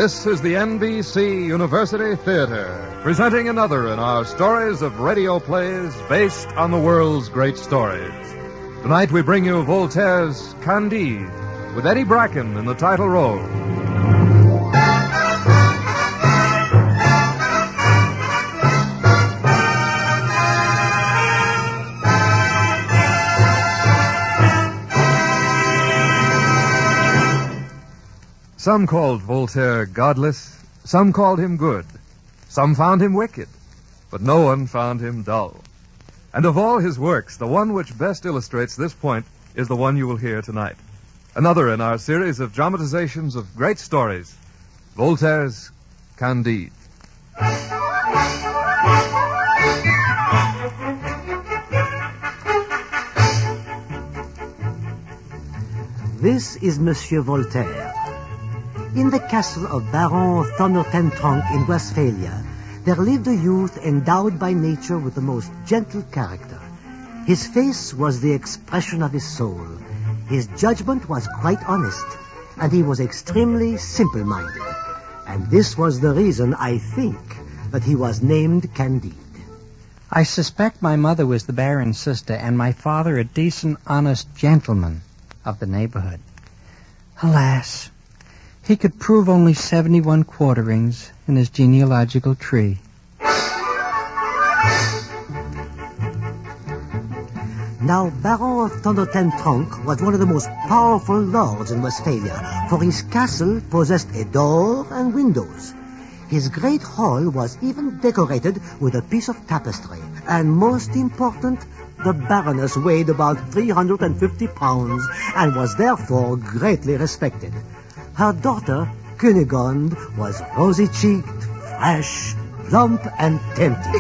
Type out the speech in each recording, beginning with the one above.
This is the NBC University Theater, presenting another in our stories of radio plays based on the world's great stories. Tonight we bring you Voltaire's Candide, with Eddie Bracken in the title role. Some called Voltaire godless, some called him good, some found him wicked, but no one found him dull. And of all his works, the one which best illustrates this point is the one you will hear tonight. Another in our series of dramatizations of great stories, Voltaire's Candide. This is Monsieur Voltaire. In the castle of Baron Thundertentronckh in Westphalia, there lived a youth endowed by nature with the most gentle character. His face was the expression of his soul. His judgment was quite honest, and he was extremely simple-minded. And this was the reason, I think, that he was named Candide. I suspect my mother was the Baron's sister, and my father a decent, honest gentleman of the neighborhood. Alas, he could prove only 71 quarterings in his genealogical tree. Now, Baron Thundertentronckh was one of the most powerful lords in Westphalia, for his castle possessed a door and windows. His great hall was even decorated with a piece of tapestry, and most important, the Baroness weighed about 350 pounds and was therefore greatly respected. Her daughter, Cunegonde, was rosy-cheeked, fresh, plump, and tempting.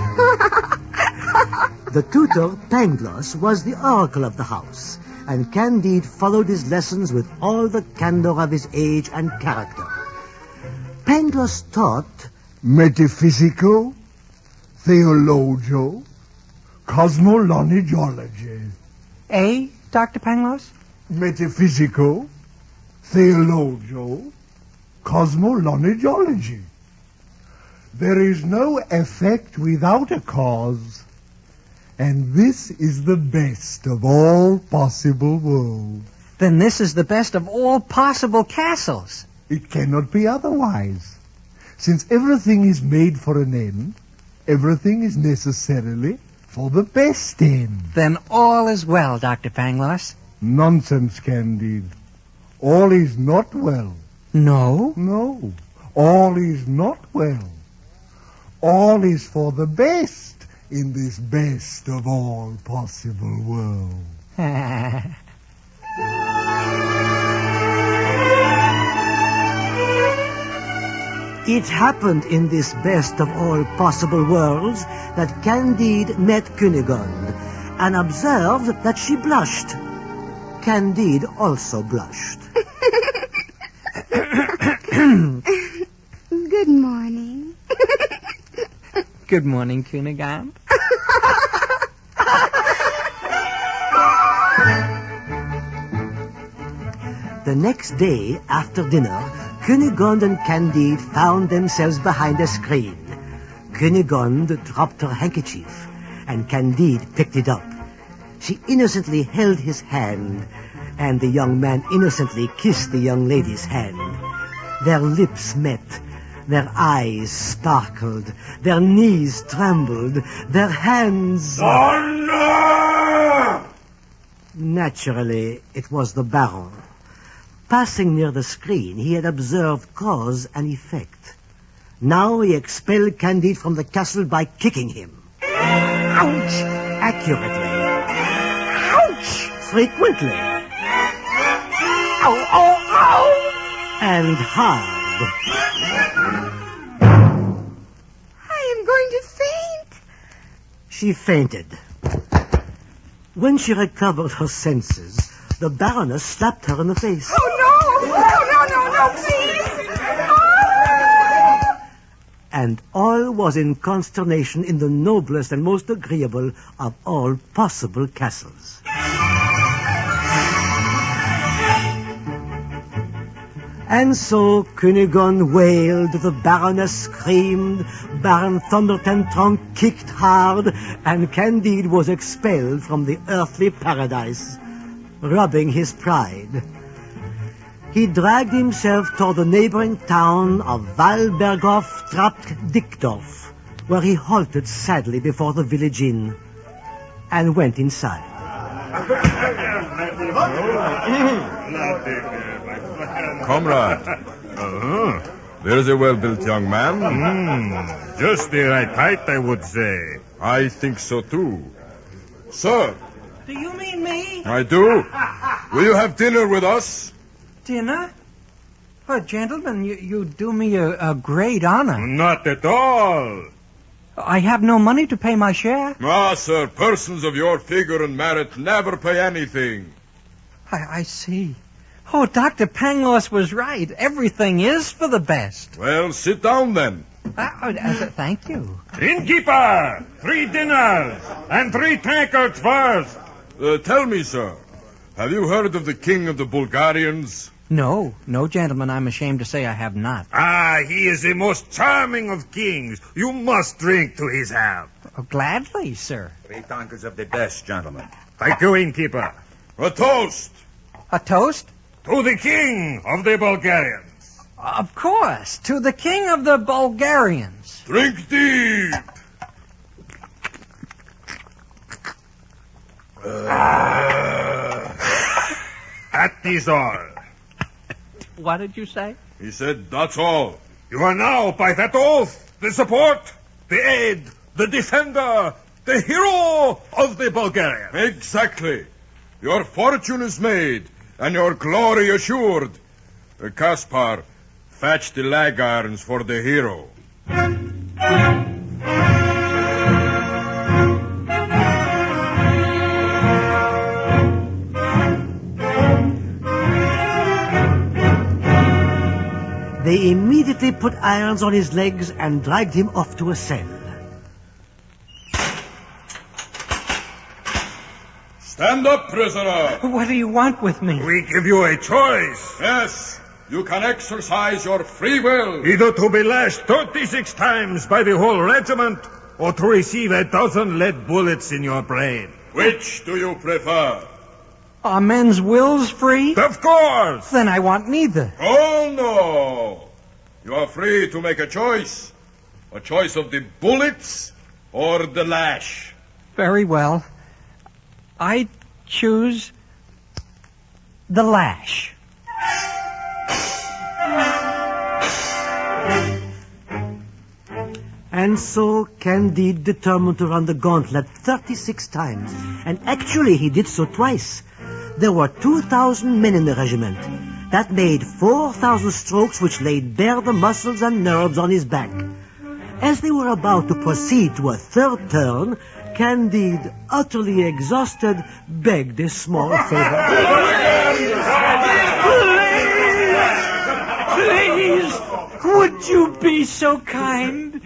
The tutor, Pangloss, was the oracle of the house, and Candide followed his lessons with all the candor of his age and character. Pangloss taught metaphysical, theologio, cosmologology. Eh, Dr. Pangloss? Metaphysical, theologio, cosmologology. There is no effect without a cause, and this is the best of all possible worlds. Then this is the best of all possible castles. It cannot be otherwise. Since everything is made for an end, everything is necessarily for the best end. Then all is well, Dr. Pangloss. Nonsense, Candide. All is not well. No? No. All is not well. All is for the best in this best of all possible world. It happened in this best of all possible worlds that Candide met Cunegonde and observed that she blushed. Candide also blushed. Good morning. Good morning, Cunegonde. The next day, after dinner, Cunegonde and Candide found themselves behind a screen. Cunegonde dropped her handkerchief, and Candide picked it up. She innocently held his hand, and the young man innocently kissed the young lady's hand. Their lips met, their eyes sparkled, their knees trembled, their hands... Thunder! Naturally, it was the Baron. Passing near the screen, he had observed cause and effect. Now he expelled Candide from the castle by kicking him. Ouch! Accurately. Ouch! Frequently. Ow, ow, ow! And hard. I am going to faint. She fainted. When she recovered her senses, the Baroness slapped her in the face. Oh, no, please. And all was in consternation in the noblest and most agreeable of all possible castles. And so Cunegonde wailed, the Baroness screamed, Baron Thunder Ten Tronckh kicked hard, and Candide was expelled from the earthly paradise, rubbing his pride. He dragged himself toward the neighboring town of Walberghof Trapt Dickdorf, where he halted sadly before the village inn and went inside. Comrade, there's a well-built young man. Just the right height, I would say. I think so, too. Sir, Do you mean me? I do. Will you have dinner with us? Dinner? Oh, gentlemen, you do me a great honor. Not at all. I have no money to pay my share. Ah, sir, persons of your figure and merit never pay anything. I see. Oh, Dr. Pangloss was right. Everything is for the best. Well, sit down then. Thank you. Innkeeper! 3 dinners and 3 tankards first. Tell me, sir, have you heard of the king of the Bulgarians? No, gentlemen, I'm ashamed to say I have not. He is the most charming of kings. You must drink to his health. Oh, gladly, sir. 3 tankards of the best, gentlemen. Thank you, innkeeper. A toast. A toast? To the king of the Bulgarians. Of course, to the king of the Bulgarians. Drink deep. That is all. What did you say? He said, that's all. You are now, by that oath, the support, the aid, the defender, the hero of the Bulgarians. Exactly. Your fortune is made, and your glory assured. Kaspar, fetch the lag irons for the hero. They immediately put irons on his legs and dragged him off to a cell. Stand up, prisoner. What do you want with me? We give you a choice. Yes, you can exercise your free will. Either to be lashed 36 times by the whole regiment, or to receive 12 lead bullets in your brain. Which do you prefer? Are men's wills free? Of course! Then I want neither. Oh, no. You are free to make a choice. A choice of the bullets or the lash. Very well. I choose the lash. And so Candide determined to run the gauntlet 36 times. And actually he did so twice. There were 2,000 men in the regiment. That made 4,000 strokes which laid bare the muscles and nerves on his back. As they were about to proceed to a third turn, Candide, utterly exhausted, begged a small favor. Please, would you be so kind?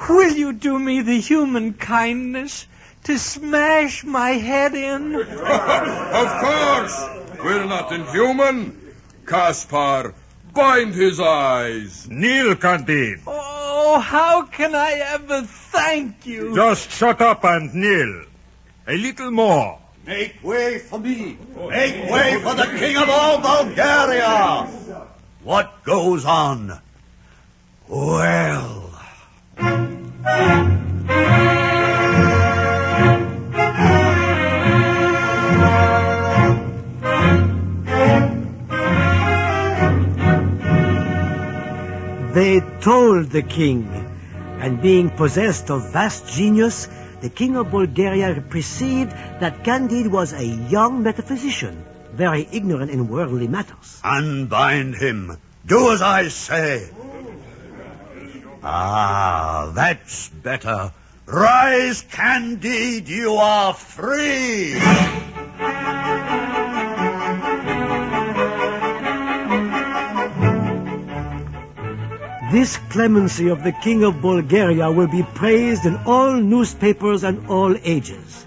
Will you do me the human kindness to smash my head in? Of course. We're not inhuman. Kaspar, bind his eyes. Kneel, Candide. Oh, how can I ever thank you? Just shut up and kneel. A little more. Make way for me. Make way for the king of all Bulgaria. What goes on? Well. They told the king, and being possessed of vast genius, the king of Bulgaria perceived that Candide was a young metaphysician, very ignorant in worldly matters. Unbind him. Do as I say. Ah, that's better. Rise, Candide, you are free. This clemency of the king of Bulgaria will be praised in all newspapers and all ages.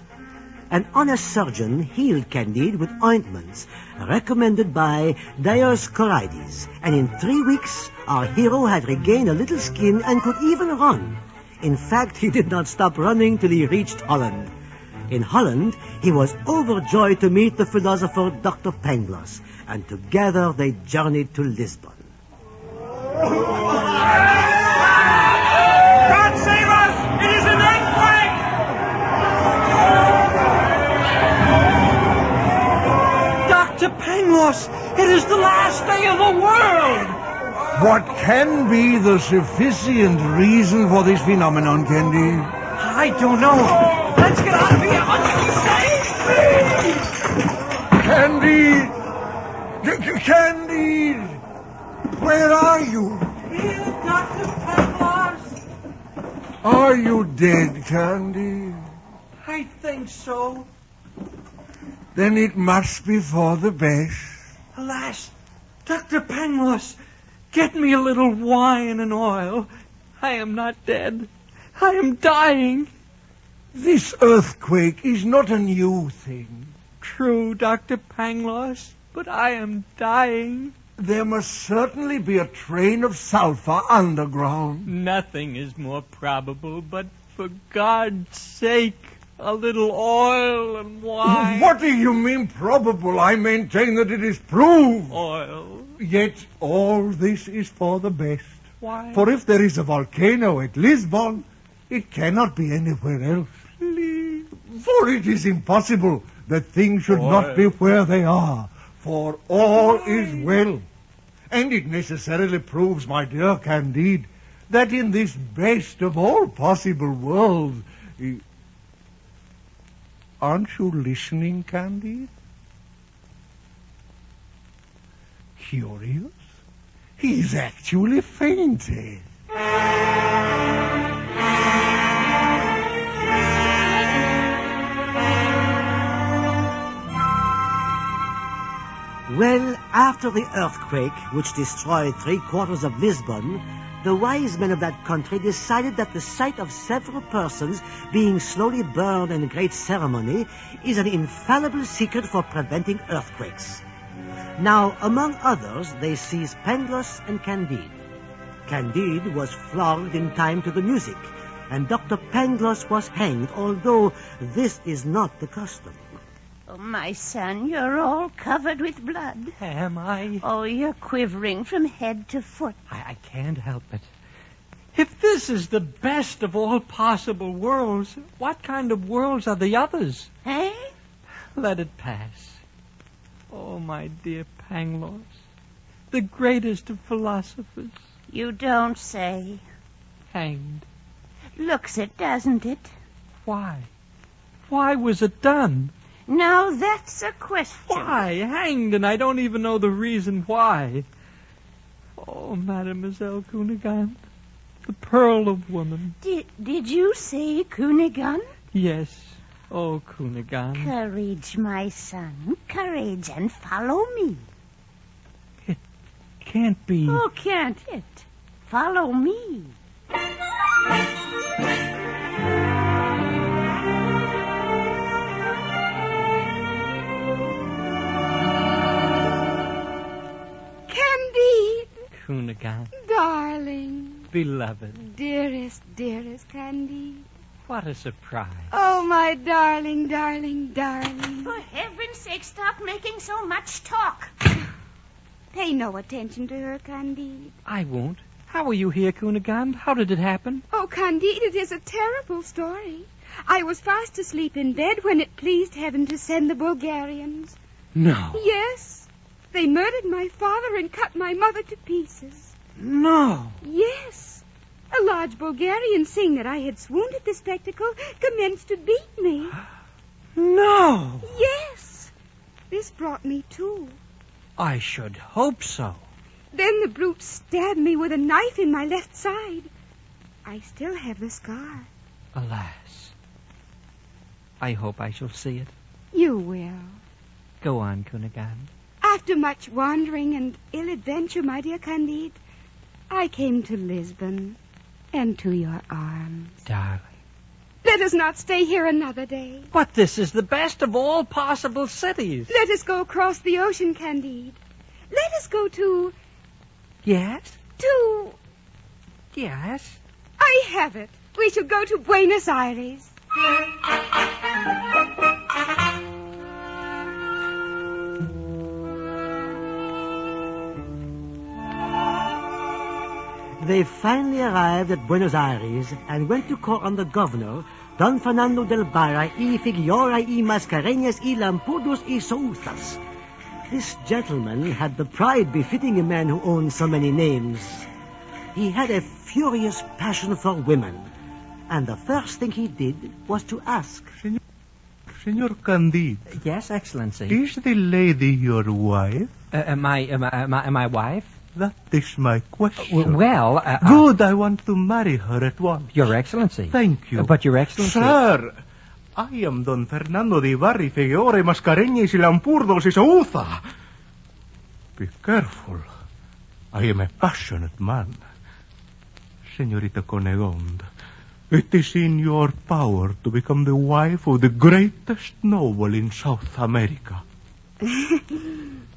An honest surgeon healed Candide with ointments recommended by Dioscorides, and in 3 weeks our hero had regained a little skin and could even run. In fact, he did not stop running till he reached Holland. In Holland, he was overjoyed to meet the philosopher Dr. Pangloss, and together they journeyed to Lisbon. God save us! It is an earthquake! Dr. Pangloss, it is the last day of the world! What can be the sufficient reason for this phenomenon, Candide? I don't know. Let's get out of here. Candide! Candide! Where are you? Here, Dr. Pangloss. Are you dead, Candide? I think so. Then it must be for the best. Alas, Dr. Pangloss, get me a little wine and oil. I am not dead. I am dying. This earthquake is not a new thing. True, Dr. Pangloss, but I am dying. There must certainly be a train of sulfur underground. Nothing is more probable, but for God's sake, a little oil and wine. What do you mean probable? I maintain that it is proved. Oil. Yet all this is for the best. Why? For if there is a volcano at Lisbon, it cannot be anywhere else. Please. For it is impossible that things should not be where they are. For all is well. And it necessarily proves, my dear Candide, that in this best of all possible worlds... Aren't you listening, Candide? Curious. He's actually fainted. Well, after the earthquake, which destroyed 3/4 of Lisbon, the wise men of that country decided that the sight of several persons being slowly burned in great ceremony is an infallible secret for preventing earthquakes. Now, among others, they seized Pangloss and Candide. Candide was flogged in time to the music, and Dr. Pangloss was hanged, although this is not the custom. Oh, my son, you're all covered with blood. Am I? Oh, you're quivering from head to foot. I can't help it. If this is the best of all possible worlds, what kind of worlds are the others? Eh? Let it pass. Oh, my dear Pangloss, the greatest of philosophers. You don't say. Hanged. Looks it, doesn't it? Why? Why was it done? Now that's a question. Why? Hanged, and I don't even know the reason why. Oh, Mademoiselle Cunegonde, the pearl of woman. Did you say Cunegonde? Yes. Oh, Cunegonde. Courage, my son. Courage, and follow me. It can't be. Oh, can't it? Follow me. Cunegonde. Darling. Beloved. Dearest, dearest Candide. What a surprise. Oh, my darling, darling, darling. For heaven's sake, stop making so much talk. Pay no attention to her, Candide. I won't. How were you here, Cunegonde? How did it happen? Oh, Candide, it is a terrible story. I was fast asleep in bed when it pleased heaven to send the Bulgarians. No. Yes. They murdered my father and cut my mother to pieces. No. Yes. A large Bulgarian, seeing that I had swooned at the spectacle, commenced to beat me. No. Yes. This brought me to. I should hope so. Then the brute stabbed me with a knife in my left side. I still have the scar. Alas. I hope I shall see it. You will. Go on, Cunegonde. After much wandering and ill adventure, my dear Candide, I came to Lisbon and to your arms. Darling, Let us not stay here another day. But this is the best of all possible cities. Let us go across the ocean, Candide. Let us go to... Yes? To... Yes? I have it. We shall go to Buenos Aires. They finally arrived at Buenos Aires and went to call on the governor, Don Fernando del Barra y Figueroa y Mascareñas y Lampudos y Souzas. This gentleman had the pride befitting a man who owned so many names. He had a furious passion for women, and the first thing he did was to ask. Senor Candide. Yes, Excellency. Is the lady your wife? My wife? That is my question. Good, I want to marry her at once. Your Excellency. Thank you. But Your Excellency... Sir, I am Don Fernando de Barri, Figueroa, Mascareñas y Lampurdos y Souza. Be careful. I am a passionate man. Senorita Cunegonde, it is in your power to become the wife of the greatest noble in South America.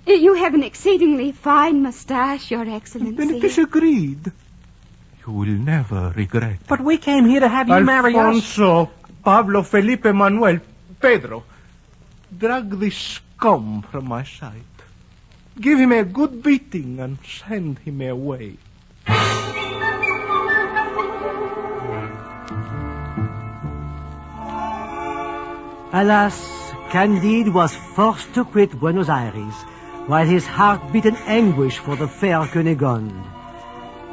You have an exceedingly fine mustache, Your Excellency. Then it is agreed. You will never regret. But we came here to have you marry us. Alfonso, Pablo, Felipe, Manuel, Pedro, drag this scum from my sight. Give him a good beating and send him away. Alas, Candide was forced to quit Buenos Aires, while his heart beat in anguish for the fair Cunegonde.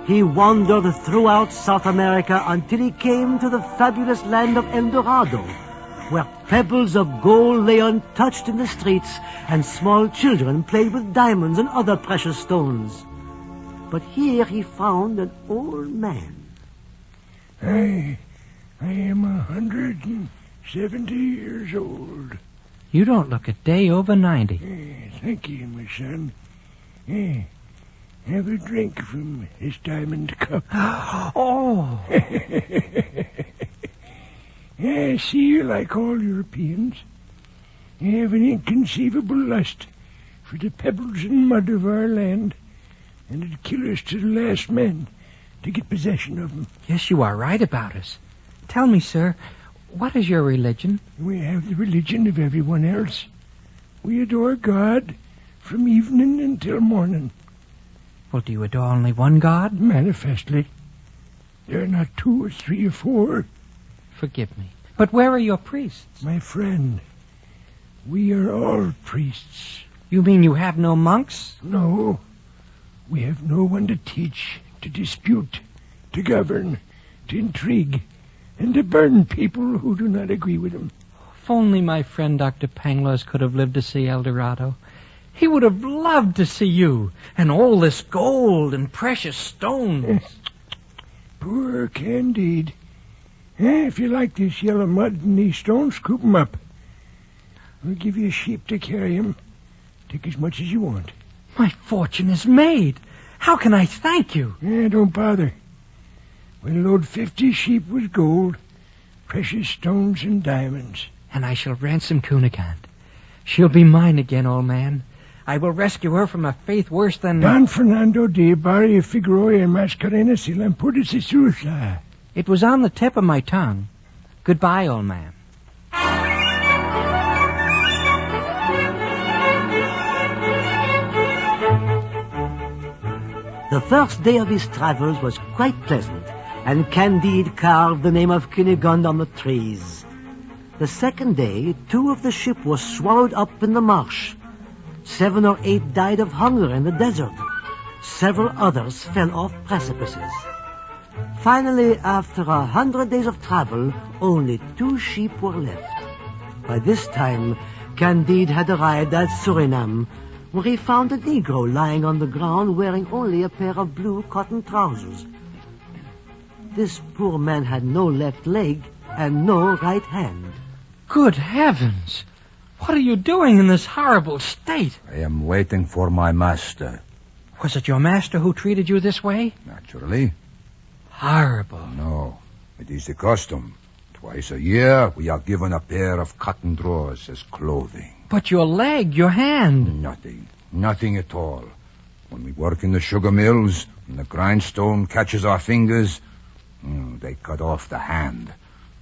He wandered throughout South America until he came to the fabulous land of El Dorado, where pebbles of gold lay untouched in the streets and small children played with diamonds and other precious stones. But here he found an old man. I am 170 years old. You don't look a day over 90. Thank you, my son. Have a drink from this diamond cup. Oh! I see you like all Europeans. You have an inconceivable lust for the pebbles and mud of our land, and it'd kill us to the last man to get possession of them. Yes, you are right about us. Tell me, sir, what is your religion? We have the religion of everyone else. We adore God from evening until morning. Well, do you adore only one God? Manifestly. There are not 2 or 3 or 4. Forgive me. But where are your priests? My friend, we are all priests. You mean you have no monks? No. We have no one to teach, to dispute, to govern, to intrigue, and to burn people who do not agree with him. If only my friend Dr. Pangloss could have lived to see El Dorado. He would have loved to see you, and all this gold and precious stones. Poor Candide. If you like this yellow mud and these stones, scoop 'em up. I'll give you a sheep to carry 'em. Take as much as you want. My fortune is made. How can I thank you? Don't bother. We'll load 50 sheep with gold, precious stones and diamonds. And I shall ransom Cunegonde. She'll be mine again, old man. I will rescue her from a faith worse than... Don Fernando de Barrio Figueroa y Mascareñas y Lampudos y Souza. It was on the tip of my tongue. Goodbye, old man. The first day of his travels was quite pleasant, and Candide carved the name of Cunegonde on the trees. The second day, 2 of the ship were swallowed up in the marsh. 7 or 8 died of hunger in the desert. Several others fell off precipices. Finally, after 100 days of travel, only 2 sheep were left. By this time, Candide had arrived at Suriname, where he found a Negro lying on the ground wearing only a pair of blue cotton trousers. This poor man had no left leg and no right hand. Good heavens! What are you doing in this horrible state? I am waiting for my master. Was it your master who treated you this way? Naturally. Horrible. No, it is the custom. Twice Twice a year, we are given a pair of cotton drawers as clothing. But your leg, your hand. Nothing at all. When we work in the sugar mills, when the grindstone catches our fingers, they cut off the hand.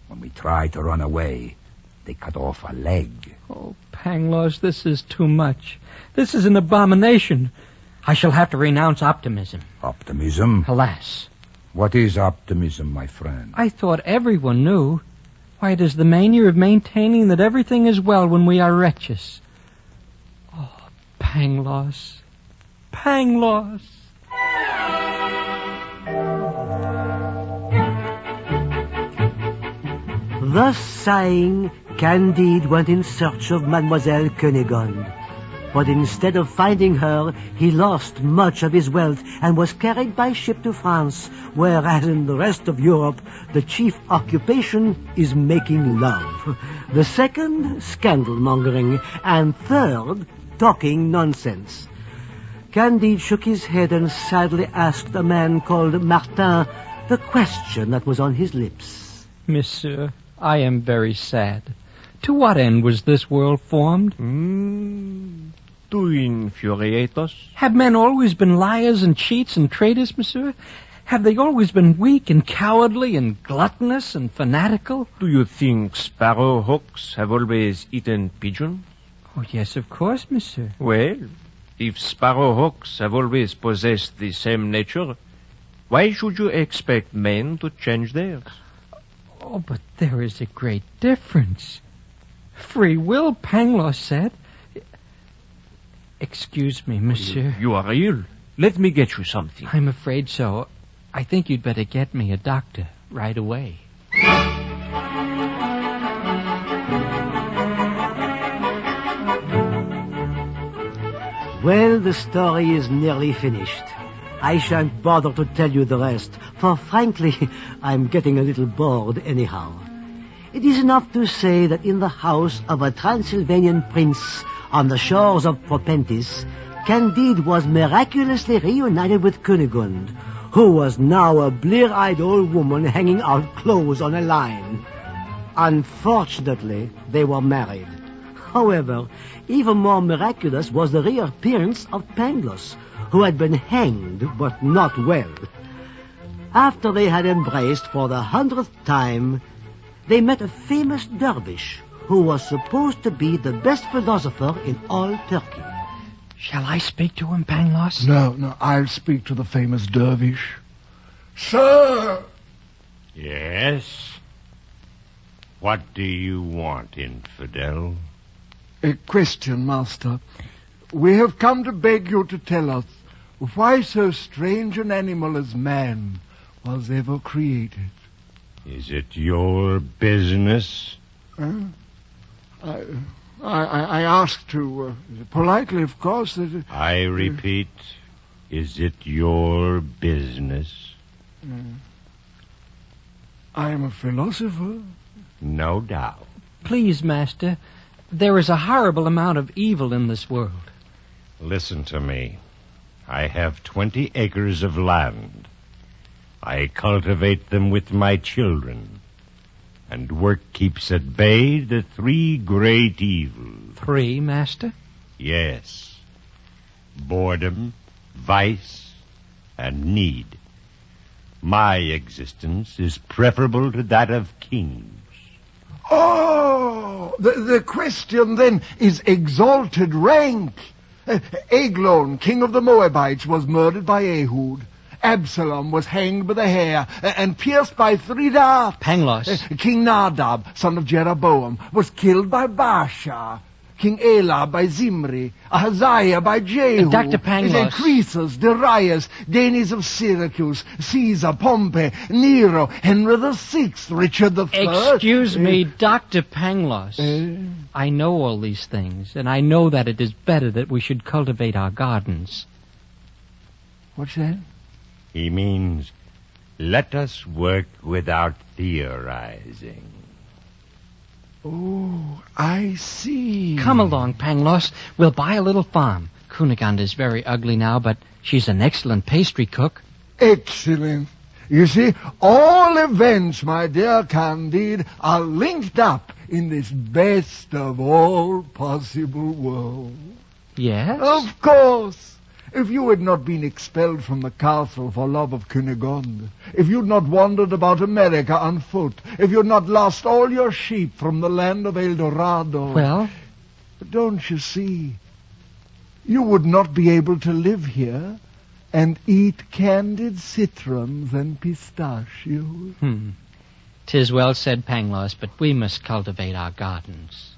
When we try to run away, they cut off a leg. Oh, Pangloss, this is too much. This is an abomination. I shall have to renounce optimism. Optimism? Alas. What is optimism, my friend? I thought everyone knew. Why, it is the mania of maintaining that everything is well when we are wretches. Oh, Pangloss. Pangloss. Thus sighing, Candide went in search of Mademoiselle Cunegonde. But instead of finding her, he lost much of his wealth and was carried by ship to France, where, as in the rest of Europe, the chief occupation is making love. The second, scandal-mongering, and third, talking nonsense. Candide shook his head and sadly asked a man called Martin the question that was on his lips. Monsieur, I am very sad. To what end was this world formed? To infuriate us. Have men always been liars and cheats and traitors, monsieur? Have they always been weak and cowardly and gluttonous and fanatical? Do you think sparrowhawks have always eaten pigeons? Oh, yes, of course, monsieur. Well, if sparrowhawks have always possessed the same nature, why should you expect men to change theirs? Oh, but there is a great difference. Free will, Pangloss said. Excuse me, monsieur. You are ill. Let me get you something. I'm afraid so. I think you'd better get me a doctor right away. Well, the story is nearly finished. I shan't bother to tell you the rest, for frankly, I'm getting a little bored anyhow. It is enough to say that in the house of a Transylvanian prince on the shores of Propentis, Candide was miraculously reunited with Cunegonde, who was now a blear-eyed old woman hanging out clothes on a line. Unfortunately, they were married. However, even more miraculous was the reappearance of Pangloss, who had been hanged but not well. After they had embraced for the 100th time, they met a famous dervish who was supposed to be the best philosopher in all Turkey. Shall I speak to him, Pangloss? No, I'll speak to the famous dervish. Sir! Yes? What do you want, infidel? A question, master. We have come to beg you to tell us why so strange an animal as man was ever created. Is it your business? I asked to, politely, of course. I repeat, is it your business? I am a philosopher. No doubt. Please, master, there is a horrible amount of evil in this world. Listen to me. I have 20 acres of land. I cultivate them with my children. And work keeps at bay the 3 great evils. 3, master? Yes. Boredom, vice, and need. My existence is preferable to that of kings. Oh, the question then is exalted rank. Eglon, king of the Moabites, was murdered by Ehud. Absalom was hanged by the hair and pierced by 3 darts. Pangloss. King Nadab, son of Jeroboam, was killed by Baasha. King Elah by Zimri, Ahaziah by Jehu. Dr. Pangloss. Croesus, Darius, Denis of Syracuse, Caesar, Pompey, Nero, Henry VI, Richard III. Excuse me, Dr. Pangloss. I know all these things, and I know that it is better that we should cultivate our gardens. What's that? He means, let us work without theorizing. Oh, I see. Come along, Pangloss. We'll buy a little farm. Cunegonde is very ugly now, but she's an excellent pastry cook. Excellent. You see, all events, my dear Candide, are linked up in this best of all possible worlds. Yes? Of course. If you had not been expelled from the castle for love of Cunegonde, if you'd not wandered about America on foot, if you'd not lost all your sheep from the land of El Dorado... Well? Don't you see? You would not be able to live here and eat candied citrons and pistachios. 'Tis well said, Pangloss, but we must cultivate our gardens.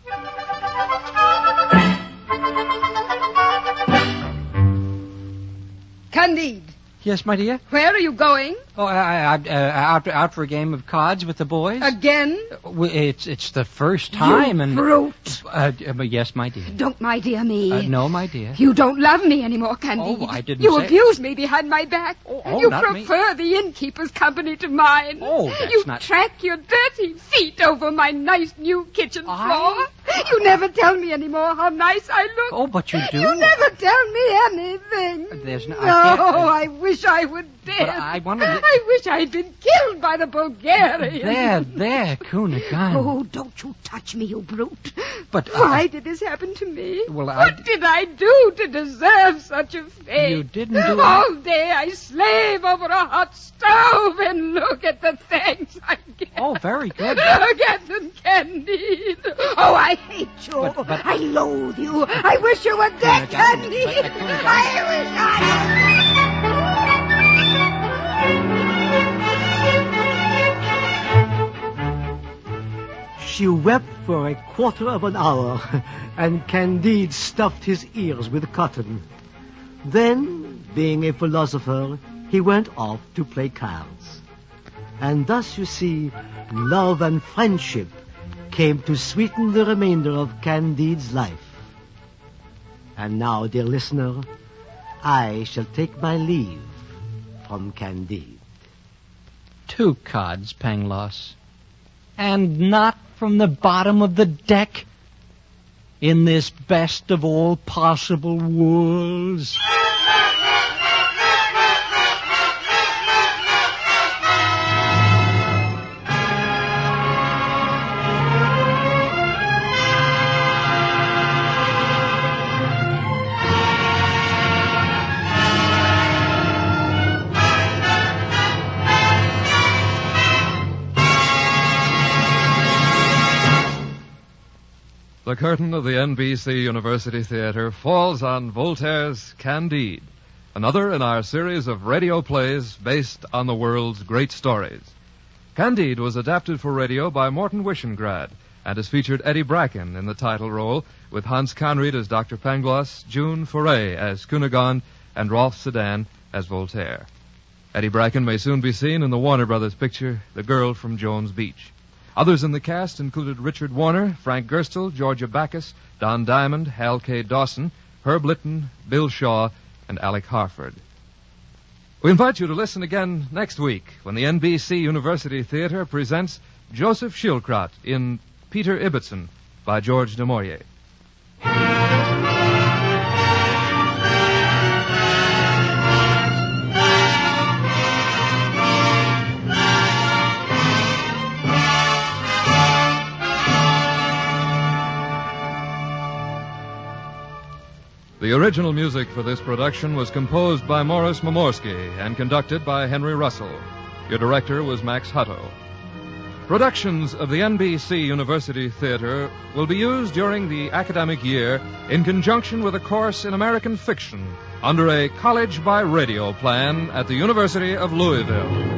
Candide, Yes, my dear? where are you going? Oh, out for a game of cards with the boys. Again? It's the first time, You brute. But yes, my dear. Don't my dear me. No, my dear. You don't love me anymore, Candide. Oh, I didn't You say... abuse me behind my back. Oh, you not me. prefer the innkeeper's company to mine. Oh, that's you not... track your dirty feet over my nice new kitchen floor. You never tell me anymore how nice I look. Oh, but you do. You never tell me anything. There's no... I wish I were dead. But I wanted to... I wish I'd been killed by the Bulgarians. There, Cunegonde. Oh, don't you touch me, you brute. But why did this happen to me? Well, what did I do to deserve such a fate? You didn't do All day I slave over a hot stove and look at the thanks I get. Oh, very good. Look at them, Candide. Oh, I hate you. But I loathe you. I wish you were dead, Candide. I wish I... She wept for a quarter of an hour, and Candide stuffed his ears with cotton. Then, being a philosopher, he went off to play cards. And thus, you see, love and friendship came to sweeten the remainder of Candide's life. And now, dear listener, I shall take my leave from Candide. 2 cards, Pangloss. And not from the bottom of the deck in this best of all possible worlds. The curtain of the NBC University Theater falls on Voltaire's Candide, another in our series of radio plays based on the world's great stories. Candide was adapted for radio by Morton Wishengrad and has featured Eddie Bracken in the title role, with Hans Conried as Dr. Pangloss, June Foray as Cunegonde, and Rolf Sedan as Voltaire. Eddie Bracken may soon be seen in the Warner Brothers picture, The Girl from Jones Beach. Others in the cast included Richard Warner, Frank Gerstle, Georgia Backus, Don Diamond, Hal K. Dawson, Herb Litton, Bill Shaw, and Alec Harford. We invite you to listen again next week when the NBC University Theater presents Joseph Schildkraut in Peter Ibbotson by George de Maurier. The original music for this production was composed by Morris Momorsky and conducted by Henry Russell. Your director was Max Hutto. Productions of the NBC University Theater will be used during the academic year in conjunction with a course in American fiction under a college by radio plan at the University of Louisville.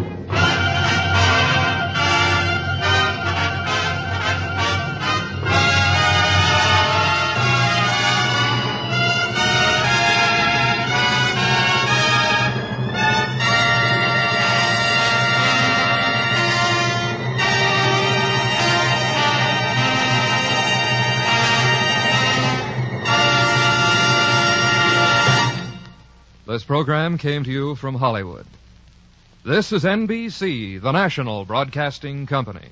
This program came to you from Hollywood. This is NBC, the national broadcasting company.